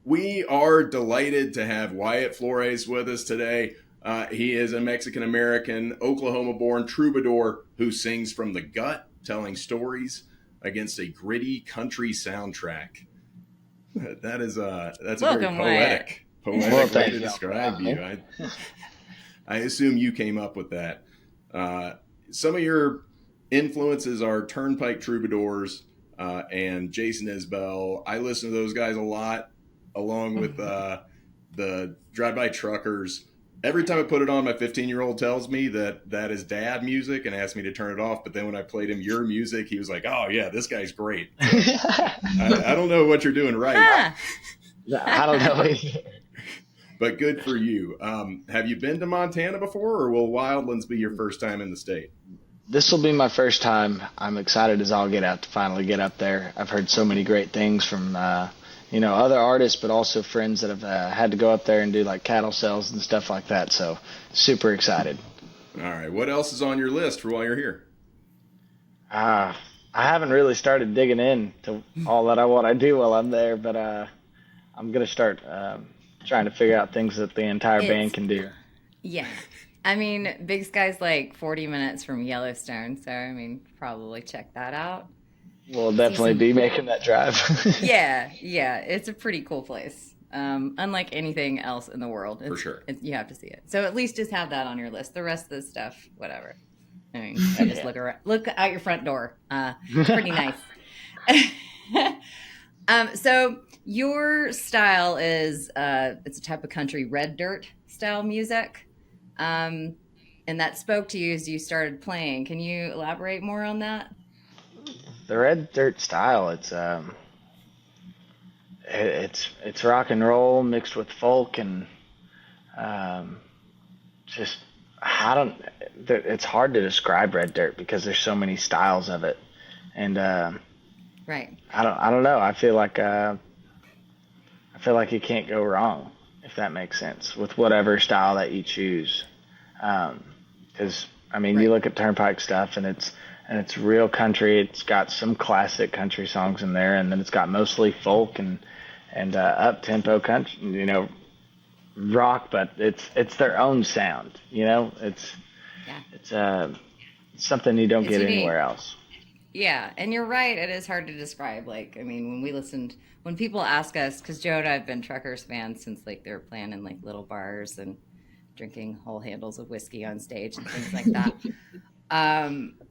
We are delighted to have Wyatt Flores with us today. He is a Mexican-American, Oklahoma-born troubadour who sings from the gut, telling stories against a gritty country soundtrack. That's a very poetic way to describe you. I assume you came up with that. Some of your influences are Turnpike Troubadours and Jason Isbell. I listen to those guys a lot, along with the Drive-By Truckers. Every time I put it on, my 15-year-old tells me that is dad music and asks me to turn it off. But then when I played him your music, he was like, "Oh yeah, this guy's great." So, I don't know what you're doing right. I don't know. But good for you. Have you been to Montana before, or will Wildlands be your first time in the state? This will be my first time. I'm excited as all get out to finally get up there. I've heard so many great things from other artists, but also friends that have had to go up there and do like cattle sales and stuff like that. So super excited. All right. What else is on your list for while you're here? I haven't really started digging in to all that I want to do while I'm there, but I'm going to start trying to figure out things that the entire band can do. Yeah. I mean, Big Sky's like 40 minutes from Yellowstone, so I mean, probably check that out. We'll definitely be making that drive. Yeah, it's a pretty cool place. Unlike anything else in the world. For sure. You have to see it. So at least just have that on your list. The rest of the stuff, whatever. I mean, I just look out your front door. Pretty nice. So your style is, it's a type of country red dirt style music. And that spoke to you as you started playing. Can you elaborate more on that? The red dirt style, it's rock and roll mixed with folk and it's hard to describe red dirt because there's so many styles of it. And right. I don't know. I feel like you can't go wrong, if that makes sense, with whatever style that you choose. Because you look at Turnpike stuff and it's real country. It's got some classic country songs in there, and then it's got mostly folk and up tempo country, rock, but it's their own sound. It's something you don't get anywhere else. Yeah, and you're right. It is hard to describe. Like, I mean, when people ask us, because Joe and I have been Truckers fans since like they were playing in like little bars and drinking whole handles of whiskey on stage and things like that.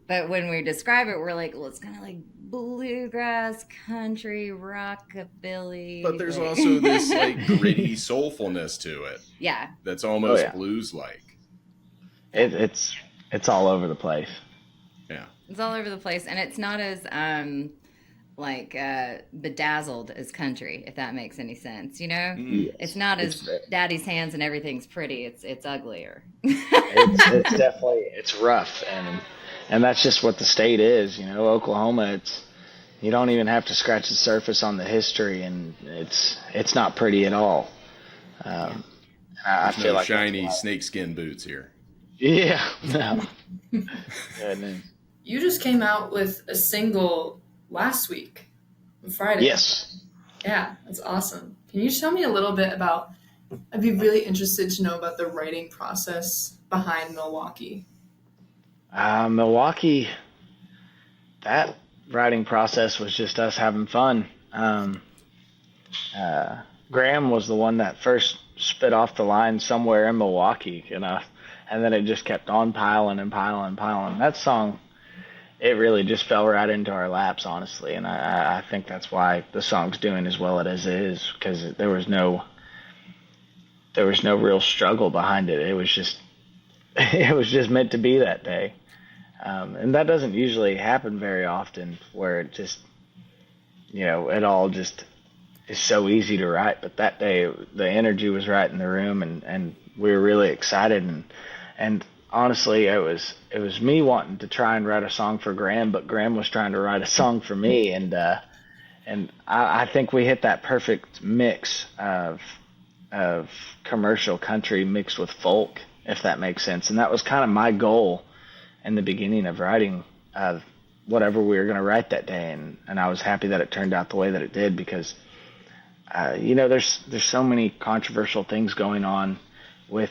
But when we describe it, we're like, well, it's kind of like bluegrass, country, rockabilly. But there's also this like gritty soulfulness to it. Yeah. That's almost blues-like. It's all over the place. Yeah. It's all over the place, and it's not as bedazzled as country, if that makes any sense. Yes. It's not as daddy's hands and everything's pretty. It's uglier. it's definitely rough, and that's just what the state is. Oklahoma. You don't even have to scratch the surface on the history, and it's not pretty at all. I feel like shiny snakeskin boots here. Yeah. No. Goodness. You just came out with a single last week on Friday. Yes. Yeah, that's awesome. Can you tell me a little bit about, I'd be really interested to know about the writing process behind Milwaukee. Milwaukee, that writing process was just us having fun. Graham was the one that first spit off the line somewhere in Milwaukee, and then it just kept on piling and piling and piling. That song, it really just fell right into our laps, honestly, and I think that's why the song's doing as well as it is, because there was no real struggle behind it. It was just meant to be that day, and that doesn't usually happen very often, where it just it all just is so easy to write. But that day, the energy was right in the room, and we were really excited, and honestly, it was me wanting to try and write a song for Graham, but Graham was trying to write a song for me, and I think we hit that perfect mix of commercial country mixed with folk, if that makes sense. And that was kind of my goal in the beginning of writing whatever we were going to write that day, and I was happy that it turned out the way that it did, because there's so many controversial things going on with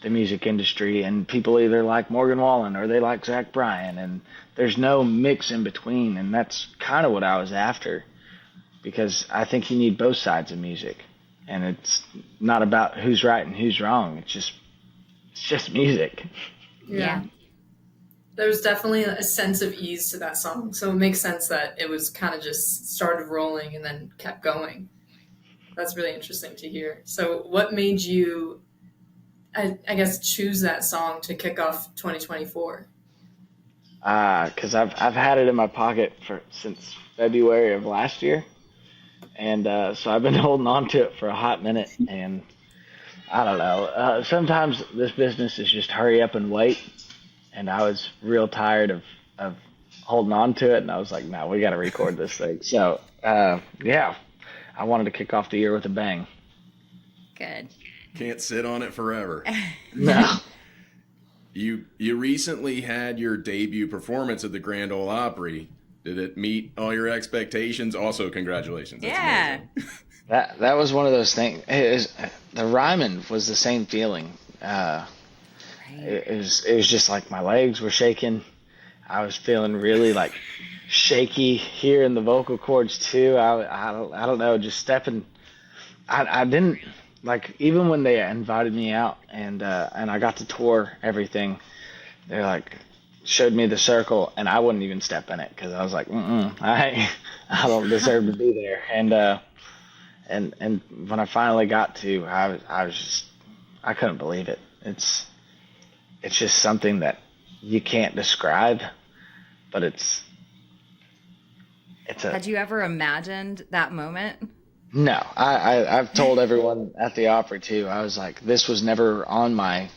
the music industry, and people either like Morgan Wallen or they like Zach Bryan, and there's no mix in between, and that's kind of what I was after, because I think you need both sides of music, and it's not about who's right and who's wrong. It's just music. Yeah. There's definitely a sense of ease to that song, so it makes sense that it was kind of just started rolling and then kept going. That's really interesting to hear. So what made you, I guess, choose that song to kick off 2024? Because I've had it in my pocket since February of last year, and so I've been holding on to it for a hot minute. And I don't know. Sometimes this business is just hurry up and wait, and I was real tired of holding on to it, and I was like, no, we got to record this thing. So yeah, I wanted to kick off the year with a bang. Good. Can't sit on it forever. No. You recently had your debut performance at the Grand Ole Opry. Did it meet all your expectations? Also, congratulations. That's Yeah. amazing. That was one of those things. The rhyming was the same feeling. It was just like my legs were shaking. I was feeling really like shaky here in the vocal cords too. I don't know, just stepping. I didn't like, even when they invited me out and I got to tour everything. They're like, showed me the circle, and I wouldn't even step in it because I was like, I don't deserve to be there. And when I finally got to, I was just, I couldn't believe it. It's just something that you can't describe, but it's a. Had you ever imagined that moment? No, I've told everyone at the Opry too. I was like, this was never on my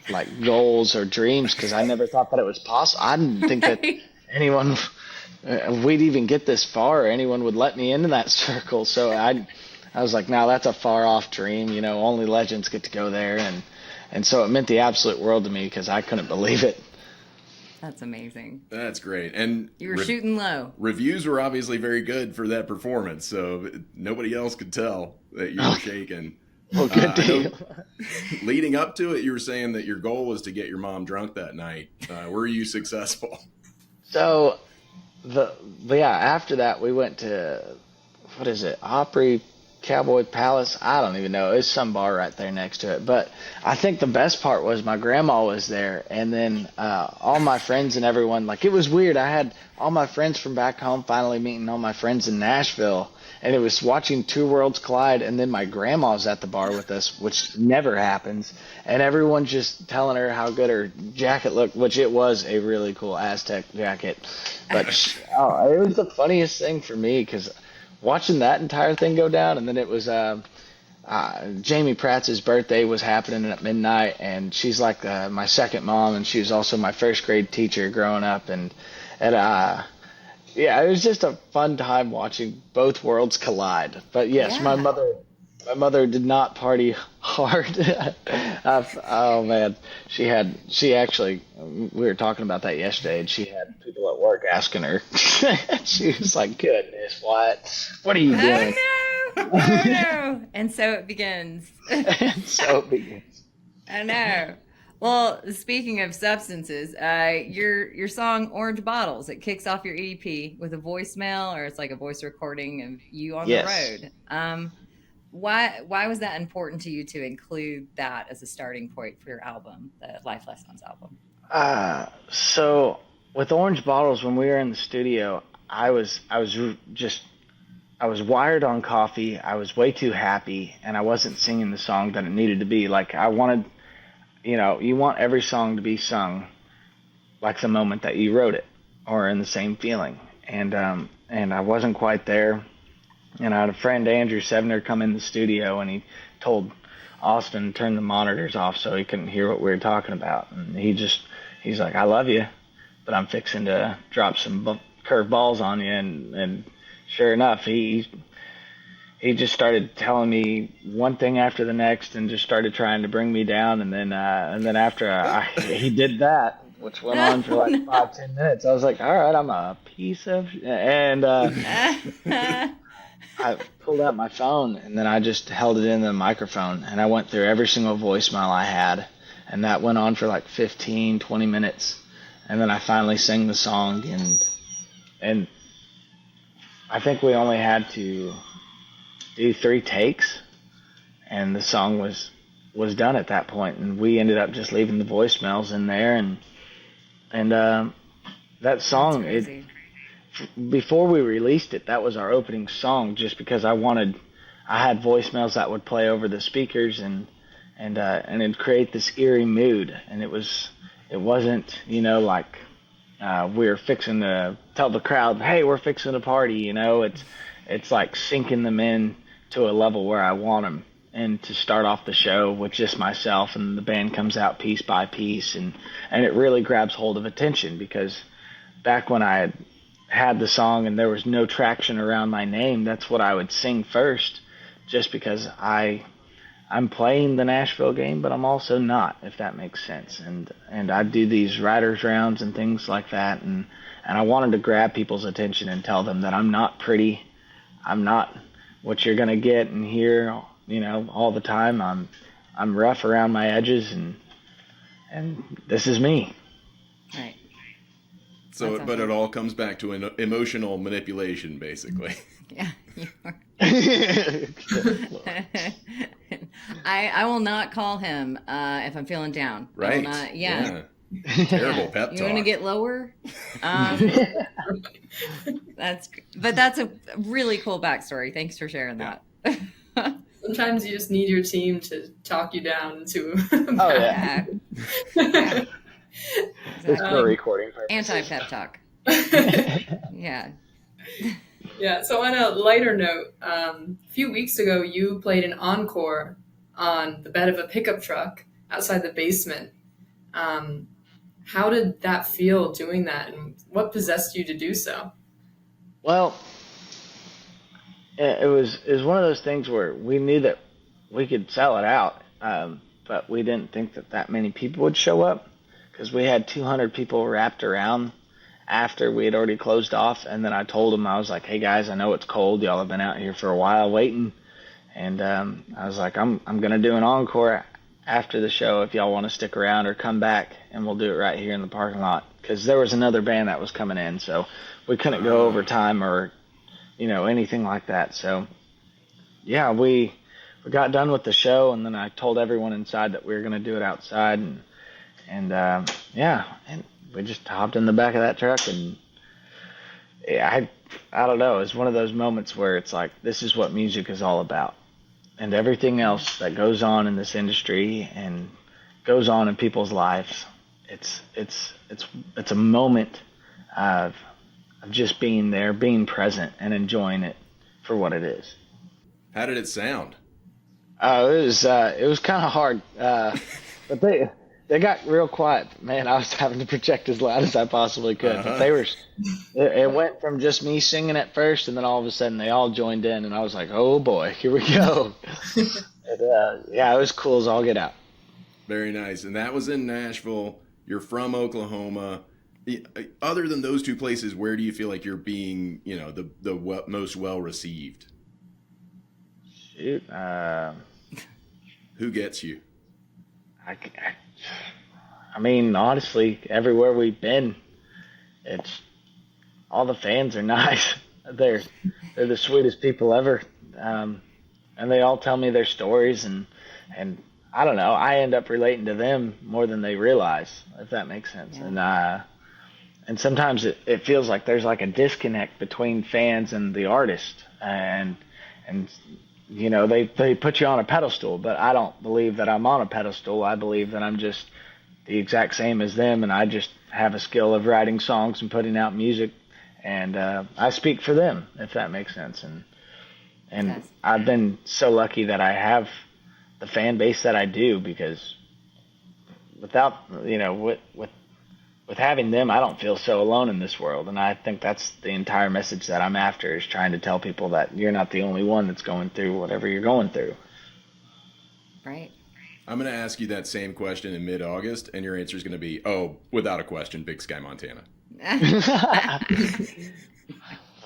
like goals or dreams because I never thought that it was possible. I didn't think that anyone we'd even get this far, or anyone would let me into that circle. So I was like, no, that's a far off dream. You know, only legends get to go there, and so it meant the absolute world to me because I couldn't believe it. That's amazing. That's great. And You were shooting low. reviews were obviously very good for that performance, so nobody else could tell that you were shaking. Well, good deal. Leading up to it, you were saying that your goal was to get your mom drunk that night. Were you successful? So, after that, we went to, what is it, Opry Cowboy Palace? I don't even know. It's some bar right there next to it. But I think the best part was my grandma was there, and then all my friends and everyone. Like, it was weird. I had all my friends from back home finally meeting all my friends in Nashville, and it was watching two worlds collide, and then my grandma's at the bar with us, which never happens, and everyone just telling her how good her jacket looked, which it was a really cool Aztec jacket. But it was the funniest thing for me because watching that entire thing go down, and then it was Jamie Pratt's birthday was happening at midnight, and she's like my second mom, and she was also my first grade teacher growing up, and yeah, it was just a fun time watching both worlds collide. But yes, Yeah. my mother did not party hard. Oh man, she actually, we were talking about that yesterday, and she had people at work asking her. She was like, "Goodness, what are you doing?" Oh no! And so it begins. And so it begins. I know. Well, speaking of substances, your song "Orange Bottles" it kicks off your EP with a voicemail, or it's like a voice recording of you on Yes. the road. Why was that important to you to include that as a starting point for your album, the Life Lessons album? So with Orange Bottles, when we were in the studio, I was wired on coffee. I was way too happy, and I wasn't singing the song that it needed to be. Like, I wanted, you want every song to be sung like the moment that you wrote it, or in the same feeling. And I wasn't quite there. And I had a friend, Andrew Sevener, come in the studio, and he told Austin to turn the monitors off so he couldn't hear what we were talking about. And he's like, "I love you, but I'm fixing to drop some curved balls on you." And sure enough, he just started telling me one thing after the next, and just started trying to bring me down. And then after he did that, which went on for like 5-10 minutes, I was like, "All right, I'm a piece of," and I pulled out my phone and then I just held it in the microphone and I went through every single voicemail I had, and that went on for like 15, 20 minutes, and then I finally sang the song, and I think we only had to do 3 takes, and the song was done at that point, and we ended up just leaving the voicemails in there, and that song, before we released it, that was our opening song, just because I had voicemails that would play over the speakers, and it'd create this eerie mood, and it wasn't, like we were fixing to tell the crowd, hey, we're fixing a party, it's like sinking them in to a level where I want them, and to start off the show with just myself, and the band comes out piece by piece, and it really grabs hold of attention, because back when I had the song and there was no traction around my name, that's what I would sing first, just because I'm playing the Nashville game, but I'm also not, if that makes sense. And I do these writers rounds and things like that, and I wanted to grab people's attention and tell them that I'm not pretty, I'm not what you're gonna get and hear, all the time. I'm rough around my edges, and this is me. Right. So, but it all comes back to an emotional manipulation, basically. Yeah. I will not call him if I'm feeling down. Right. Yeah. Terrible pep talk. You want to get lower? That's a really cool backstory. Thanks for sharing that. Sometimes you just need your team to talk you down to. Oh yeah. Yeah. It's for recording purposes. Anti-pep talk. Yeah. Yeah, so on a lighter note, a few weeks ago, you played an encore on the bed of a pickup truck outside the basement. How did that feel doing that, and what possessed you to do so? Well, it was one of those things where we knew that we could sell it out, but we didn't think that many people would show up, because we had 200 people wrapped around after we had already closed off. And then I told them, I was like, hey guys, I know it's cold, y'all have been out here for a while waiting, and I was like, I'm gonna do an encore after the show if y'all want to stick around or come back, and we'll do it right here in the parking lot, because there was another band that was coming in, so we couldn't go overtime or anything like that. So yeah, we got done with the show, and then I told everyone inside that we were gonna do it outside, and we just hopped in the back of that truck, and I don't know, it's one of those moments where it's like, this is what music is all about, and everything else that goes on in this industry and goes on in people's lives. It's a moment of just being there, being present, and enjoying it for what it is. How did it sound? It was kind of hard, but they got real quiet. Man, I was having to project as loud as I possibly could. But it went from just me singing at first, and then all of a sudden they all joined in, and I was like, oh boy, here we go. Yeah, it was cool as all get out. Very nice. And that was in Nashville. You're from Oklahoma. Other than those two places, where do you feel like you're being, the most well received? Shoot. Who gets you? I mean, honestly, everywhere we've been, it's all the fans are nice. They're the sweetest people ever, and they all tell me their stories, and I don't know, I end up relating to them more than they realize, if that makes sense. Yeah. And sometimes it feels like there's like a disconnect between fans and the artist, and they put you on a pedestal, but I don't believe that I'm on a pedestal. I believe that I'm just the exact same as them, and I just have a skill of writing songs and putting out music, and I speak for them, if that makes sense. And Yes. I've been so lucky that I have the fan base that I do, because without, with having them, I don't feel so alone in this world. And I think that's the entire message that I'm after, is trying to tell people that you're not the only one that's going through whatever you're going through. Right. I'm going to ask you that same question in mid-August, and your answer is going to be, without a question, Big Sky, Montana.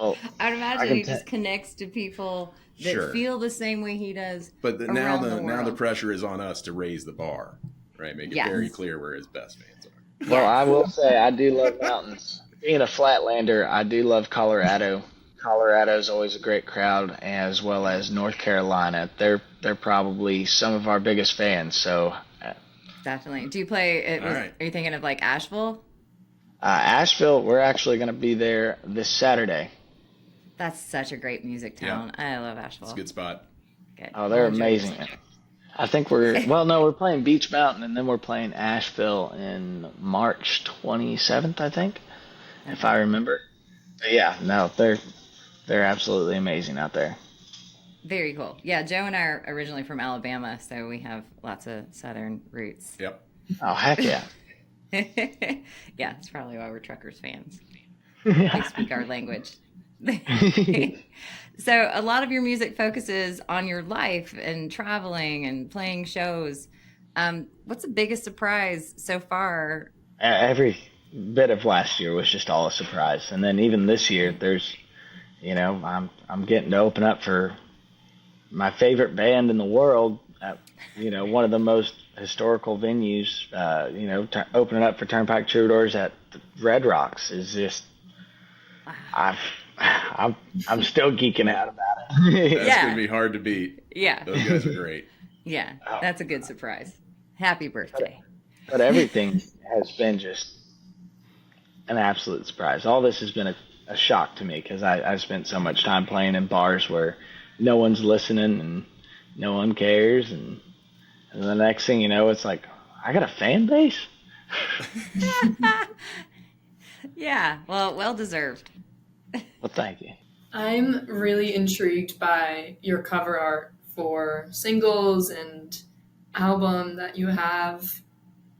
Well, I'd I imagine can he tell. just connects to people that Sure. feel the same way he does But now around the the world. pressure is on us to raise the bar, right? Make it Yes. very clear where his best fans are. Well, I Yes. will say I do love mountains. Being a flatlander, I do love Colorado. Colorado's always a great crowd, as well as North Carolina. They're probably some of our biggest fans. So, Definitely. Do you play it? All right. Are you thinking of like Asheville? Asheville, we're actually going to be there this Saturday. That's such a great music town. I love Asheville. It's a good spot. Good. Oh, they're I'll enjoy amazing. it. I think we're playing Beach Mountain, and then we're playing Asheville in March 27th, I think, if I remember. But yeah, no, they're absolutely amazing out there. Very cool. Yeah, Joe and I are originally from Alabama, so we have lots of Southern roots. Yep. Oh, heck yeah. Yeah, that's probably why we're truckers fans. They speak our language. So a lot of your music focuses on your life and traveling and playing shows. What's the biggest surprise so far? Every bit of last year was just all a surprise, and then even this year, I'm getting to open up for my favorite band in the world at one of the most historical venues. Opening up for Turnpike Troubadours at Red Rocks is just I'm still geeking out about it. That's Yeah. going to be hard to beat. Yeah, Those guys are great. yeah, that's a good surprise. Happy birthday. But everything has been just an absolute surprise. All this has been a shock to me because I've spent so much time playing in bars where no one's listening and no one cares, and the next thing you know, it's like I got a fan base. Yeah, well deserved. Well, thank you. I'm really intrigued by your cover art for singles and album that you have.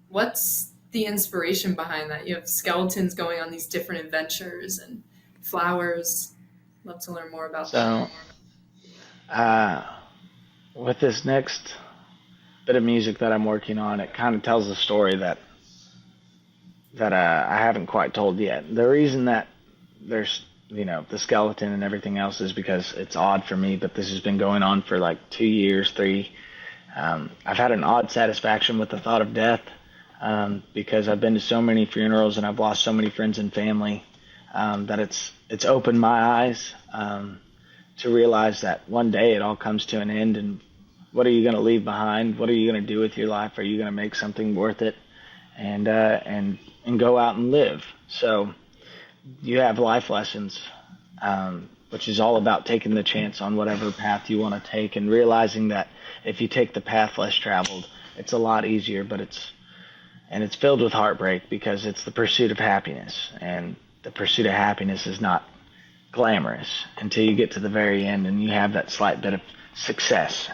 What's the inspiration behind that? You have skeletons going on these different adventures and flowers. Love to learn more about that. So, with this next bit of music that I'm working on, it kind of tells a story that I haven't quite told yet. The reason that there's the skeleton and everything else is because it's odd for me, but this has been going on for like 2 years, 3. I've had an odd satisfaction with the thought of death because I've been to so many funerals and I've lost so many friends and family that it's opened my eyes to realize that one day it all comes to an end, and what are you going to leave behind? What are you going to do with your life? Are you going to make something worth it and go out and live? So you have life lessons, which is all about taking the chance on whatever path you want to take and realizing that if you take the path less traveled, it's a lot easier, but it's filled with heartbreak because it's the pursuit of happiness, and the pursuit of happiness is not glamorous until you get to the very end and you have that slight bit of success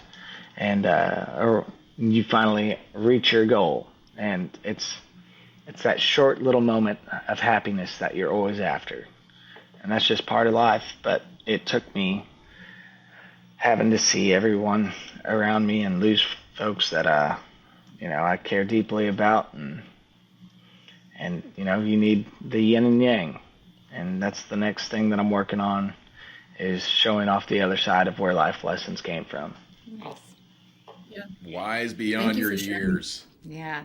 and or you finally reach your goal, and it's that short little moment of happiness that you're always after. And that's just part of life, but it took me having to see everyone around me and lose folks that I care deeply about, and you need the yin and yang. And that's the next thing that I'm working on, is showing off the other side of where life lessons came from. Nice. Wise beyond you your for sharing. years. Yeah.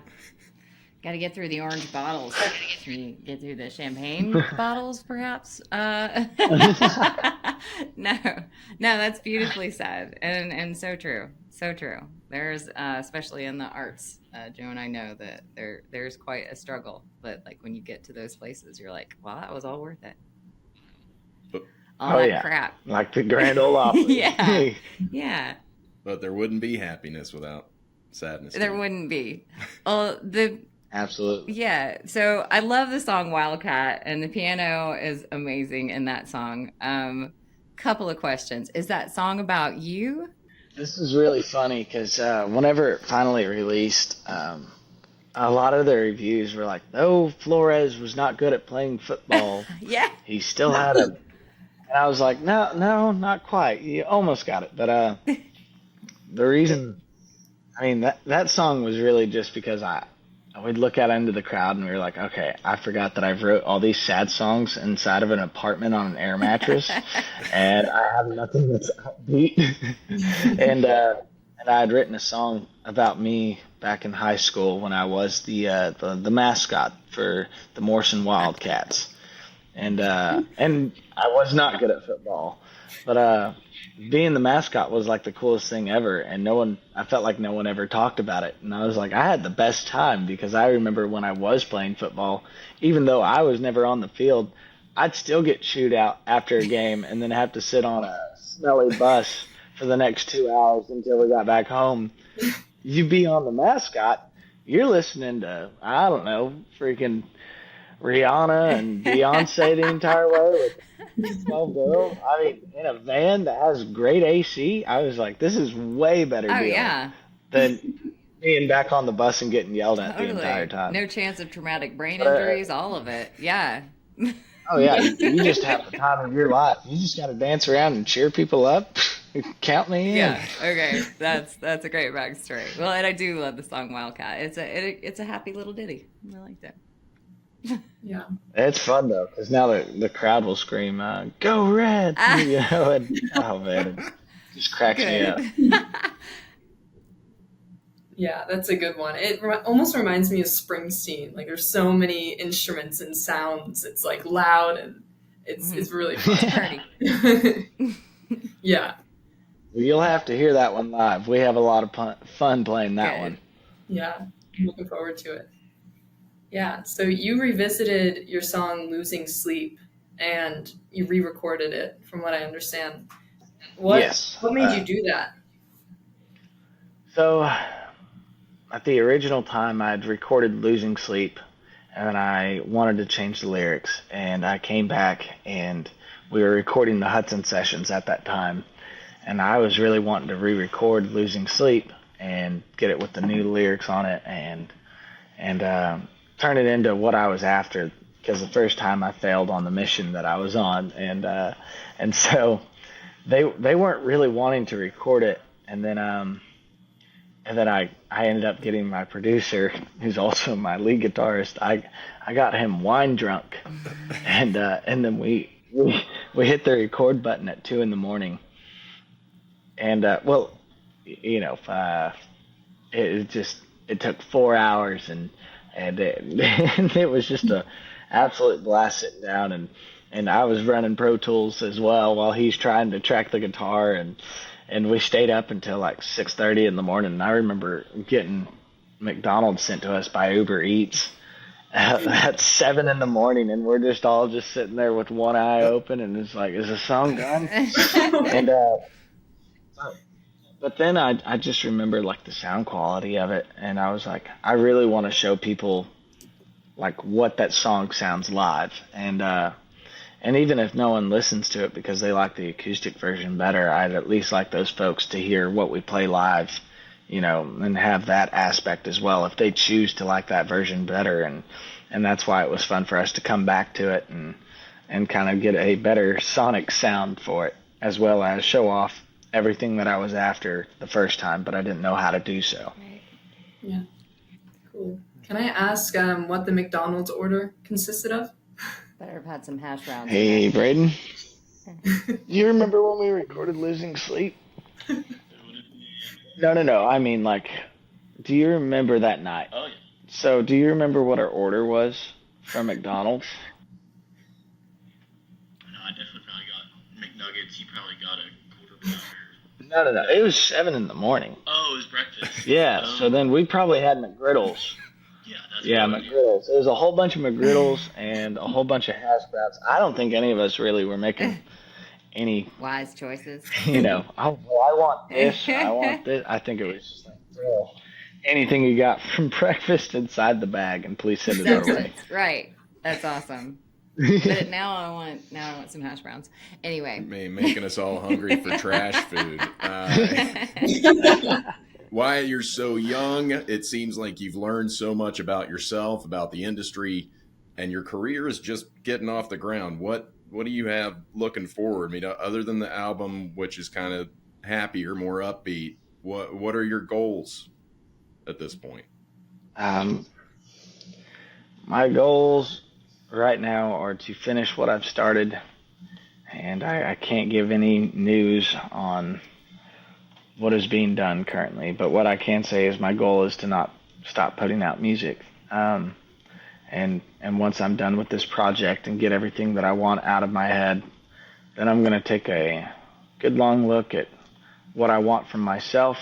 Got to get through the orange bottles. Can you get through the champagne bottles, perhaps? No, that's beautifully said, and so true, so true. There's, especially in the arts, Joe and I know that there's quite a struggle, but like when you get to those places, you're like, well, that was all worth it. All that crap. Like the Grand Ole Opry. Yeah, yeah. But there wouldn't be happiness without sadness. There wouldn't be. Absolutely. Yeah. So I love the song Wildcat, and the piano is amazing in that song. Couple of questions. Is that song about you? This is really funny because whenever it finally released, a lot of the reviews were like, "No, Flores was not good at playing football. Yeah. He still had a." And I was like, "No, not quite. You almost got it." But the reason, I mean, that song was really just because we'd look out into the crowd and we were like, okay, I forgot that I've wrote all these sad songs inside of an apartment on an air mattress, and I have nothing that's upbeat. And I had written a song about me back in high school when I was the mascot for the Morrison Wildcats, and I was not good at football, but being the mascot was like the coolest thing ever, and I felt like no one ever talked about it, and I was like, I had the best time because I remember when I was playing football, even though I was never on the field, I'd still get chewed out after a game and then have to sit on a smelly bus for the next 2 hours until we got back home. You be on the mascot, you're listening to, I don't know, freaking Rihanna and Beyonce the entire way with 12 girls. I mean, in a van that has great AC, I was like, this is way better Oh deal yeah. than being back on the bus and getting yelled at the Totally. entire time. No chance of traumatic brain injuries, all of it. Yeah. Oh yeah, you just have the time of your life. You just got to dance around and cheer people up. Count me in. Yeah. Okay. That's a great backstory. Well, and I do love the song Wildcat. It's a happy little ditty. I like that. Yeah. It's fun though, because now the crowd will scream, "Go Red!" You know, and oh man, it just cracks me up. Yeah, that's a good one. It almost reminds me of Springsteen. Like there's so many instruments and sounds. It's like loud and it's really fun. Yeah. Well, you'll have to hear that one live. We have a lot of fun playing that one. Yeah, I'm looking forward to it. Yeah, so you revisited your song Losing Sleep and you re-recorded it, from what I understand. Yes. What made you do that? So, at the original time, I'd recorded Losing Sleep, and I wanted to change the lyrics, and I came back, and we were recording the Hudson sessions at that time, and I was really wanting to re-record Losing Sleep and get it with the new lyrics on it, and turn it into what I was after, because the first time I failed on the mission that I was on, and so they weren't really wanting to record it, and then I ended up getting my producer, who's also my lead guitarist. I got him wine drunk, and then we hit the record button at 2 a.m, and well, you know, it took 4 hours, and it was just a absolute blast sitting down, and I was running Pro Tools as well while he's trying to track the guitar, and we stayed up until like 6:30 in the morning. And I remember getting McDonald's sent to us by Uber Eats at 7 in the morning, and we're just all just sitting there with one eye open, and it's like, is the song done? And but then I just remember like the sound quality of it, and I was like, I really want to show people like what that song sounds live, and even if no one listens to it because they like the acoustic version better, I'd at least like those folks to hear what we play live, you know, and have that aspect as well if they choose to like that version better, and that's why it was fun for us to come back to it and kind of get a better sonic sound for it, as well as show off everything that I was after the first time, but I didn't know how to do so. Right. Yeah. Cool. Can I ask what the McDonald's order consisted of? Better have had some hash browns. Hey, Braden. You remember when we recorded Losing Sleep? No. I mean, like, do you remember that night? Oh, yeah. So, do you remember what our order was from McDonald's? No, I definitely probably got McNuggets. You probably got a quarter pounder. No. It was 7 in the morning. Oh, it was breakfast. Yeah, so then we probably had McGriddles. Yeah, that's Yeah, what McGriddles. It was a whole bunch of McGriddles and a whole bunch of hash browns. I don't think any of us really were making any, Wise choices. you know, I want this, I want this. I think it was just like, throw anything you got from breakfast inside the bag and please send it our way. Right. That's awesome. But now I want some hash browns. Anyway. Making us all hungry for trash food. Wyatt, you're so young. It seems like you've learned so much about yourself, about the industry, and your career is just getting off the ground. What do you have looking forward? I mean, other than the album, which is kind of happier, more upbeat, what are your goals at this point? My goals right now are to finish what I've started, and I can't give any news on what is being done currently. But what I can say is my goal is to not stop putting out music. And once I'm done with this project and get everything that I want out of my head, then I'm going to take a good long look at what I want from myself,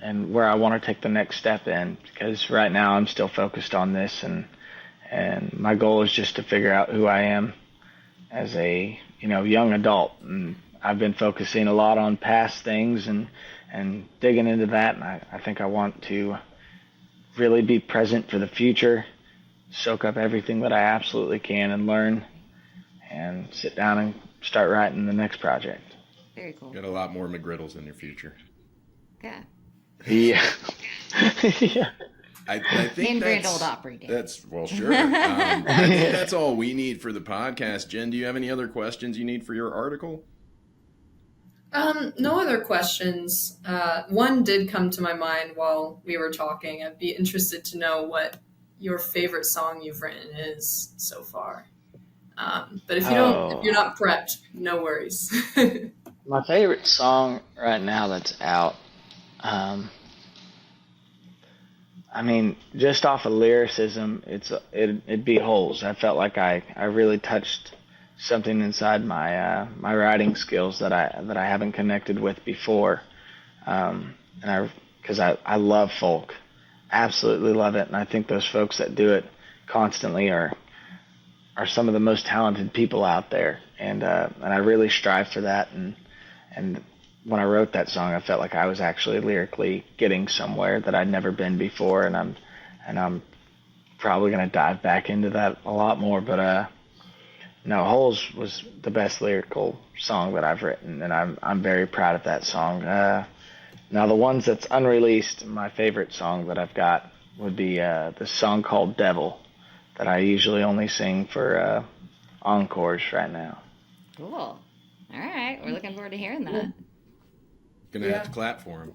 and where I want to take the next step in. Because right now I'm still focused on this, and my goal is just to figure out who I am as a young adult. And I've been focusing a lot on past things and digging into that, and I think I want to really be present for the future, soak up everything that I absolutely can and learn, and sit down and start writing the next project. Very cool. Got a lot more McGriddles in your future. Yeah. Yeah. Yeah. I think In Grand that's, Ole Opry Day. that's well, sure. I think that's all we need for the podcast. Jen, do you have any other questions you need for your article? No other questions. One did come to my mind while we were talking. I'd be interested to know what your favorite song you've written is so far. But if you're not prepped, no worries. My favorite song right now that's out, I mean, just off of lyricism, it'd be Holes. I felt like I really touched something inside my my writing skills that I haven't connected with before, because I love folk, absolutely love it, and I think those folks that do it constantly are some of the most talented people out there, and I really strive for that, and when I wrote that song, I felt like I was actually lyrically getting somewhere that I'd never been before, and I'm probably gonna dive back into that a lot more. But no, Holes was the best lyrical song that I've written, and I'm very proud of that song. Now the ones that's unreleased, my favorite song that I've got would be this song called Devil that I usually only sing for encores right now. Cool. All right. We're looking forward to hearing that. Gonna have to clap for him.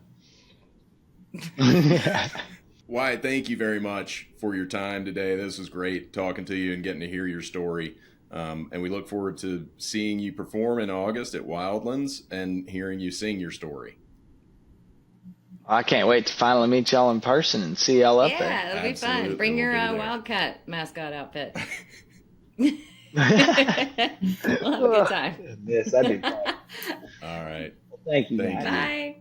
Wyatt, thank you very much for your time today. This was great talking to you and getting to hear your story. And we look forward to seeing you perform in August at Wildlands and hearing you sing your story. I can't wait to finally meet y'all in person and see y'all up there. Yeah, it'll be fun. Absolutely, Bring your we'll be there. Wildcat mascot outfit. We'll have a good time. Yes, that'd be fun. All right. Thank you, Thank guys. you. Bye.